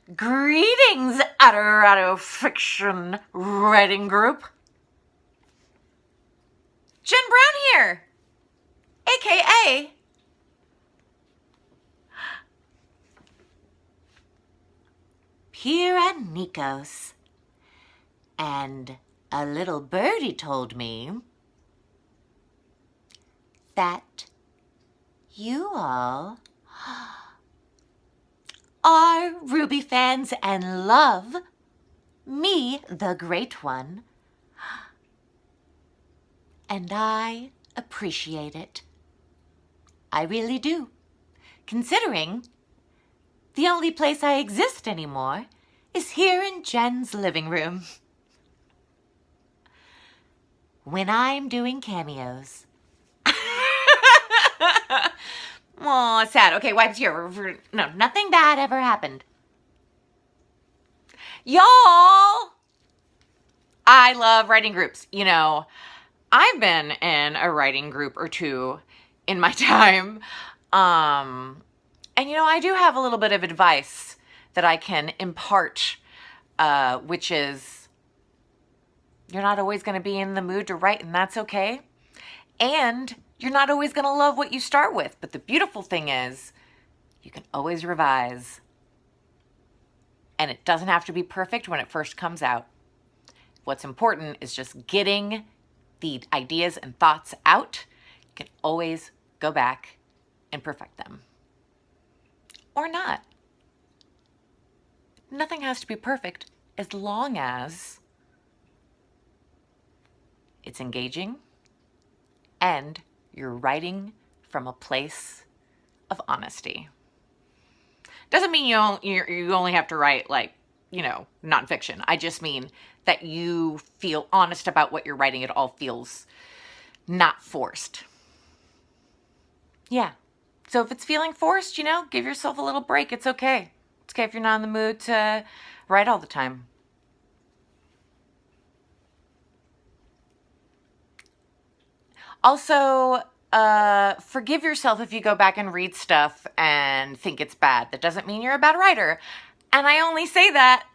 Greetings, Adorado Fiction Writing Group. Jen Brown here, aka Pyrrha Nikos. And a little birdie told me that you all are Rwby fans and love me, the Great One. And I appreciate it. I really do. Considering the only place I exist anymore is here in Jen's living room. When I'm doing cameos. Oh, sad. Okay, wipes here. No, nothing bad ever happened. Y'all! I love writing groups. You know, I've been in a writing group or two in my time. And, you know, I do have a little bit of advice that I can impart, which is you're not always going to be in the mood to write, and that's okay. And you're not always going to love what you start with. But the beautiful thing is you can always revise. And it doesn't have to be perfect when it first comes out. What's important is just getting the ideas and thoughts out. You can always go back and perfect them. Or not. Nothing has to be perfect as long as it's engaging and you're writing from a place of honesty. Doesn't mean you only have to write, like, you know, nonfiction. I just mean that you feel honest about what you're writing. It all feels not forced. Yeah. So if it's feeling forced, you know, give yourself a little break. It's okay. It's okay if you're not in the mood to write all the time. Also, forgive yourself if you go back and read stuff and think it's bad. That doesn't mean you're a bad writer. And I only say that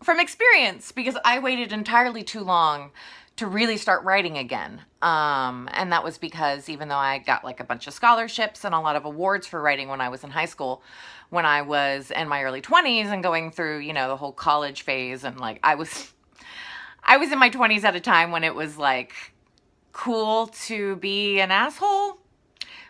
from experience because I waited entirely too long to really start writing again. And that was because even though I got like a bunch of scholarships and a lot of awards for writing when I was in high school, when I was in my early 20s and going through, you know, the whole college phase, and like I was in my 20s at a time when it was like cool to be an asshole,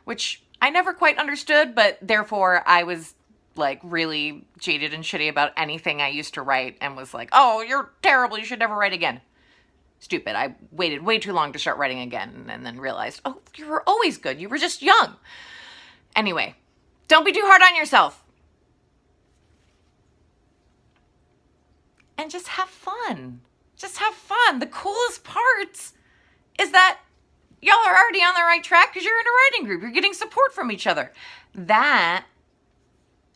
which I never quite understood, but therefore I was like really jaded and shitty about anything I used to write and was like, oh, you're terrible, you should never write again. Stupid. I waited way too long to start writing again and then realized, oh, you were always good. You were just young. Anyway, don't be too hard on yourself. And just have fun. Just have fun. The coolest parts is that y'all are already on the right track because you're in a writing group. You're getting support from each other. That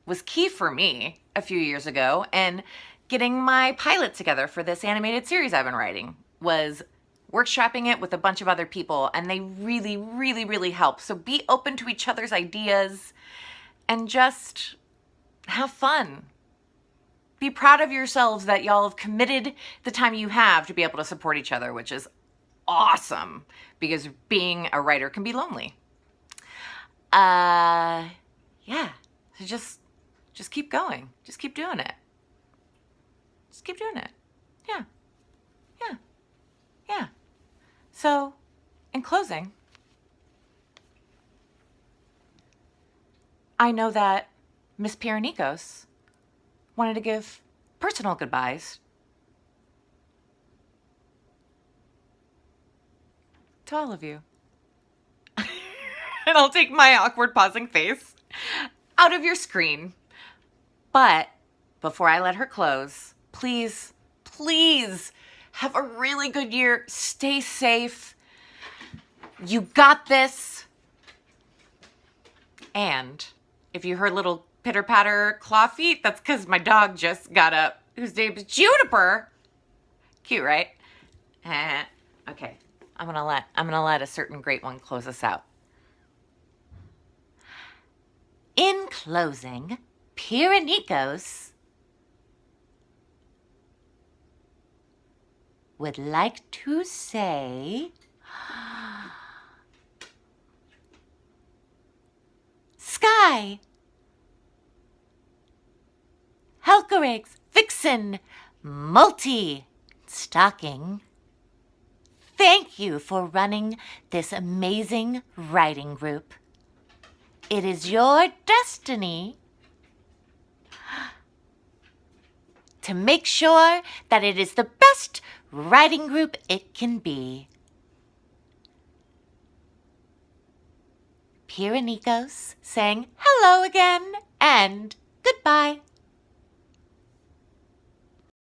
was key for me a few years ago, and getting my pilot together for this animated series I've been writing was workshopping it with a bunch of other people, and they really, really, really help. So be open to each other's ideas and just have fun. Be proud of yourselves that y'all have committed the time you have to be able to support each other, which is awesome because being a writer can be lonely. Yeah. So just keep going. Just keep doing it. Just keep doing it. Yeah. Yeah. Yeah. So, in closing, I know that Miss Pyrrha Nikos wanted to give personal goodbyes to all of you. And I'll take my awkward pausing face out of your screen. But before I let her close, please, please have a really good year. Stay safe. You got this. And if you heard little pitter-patter claw feet, that's because my dog just got up, whose name is Juniper. Cute, right? Okay. I'm gonna let a certain great one close us out. In closing, Pyrrha Nikos would like to say Sky, Helcorix, Vixen, Multi, Stocking. Thank you for running this amazing writing group. It is your destiny to make sure that it is the best writing group it can be. Pyrrha and Nikos saying hello again and goodbye.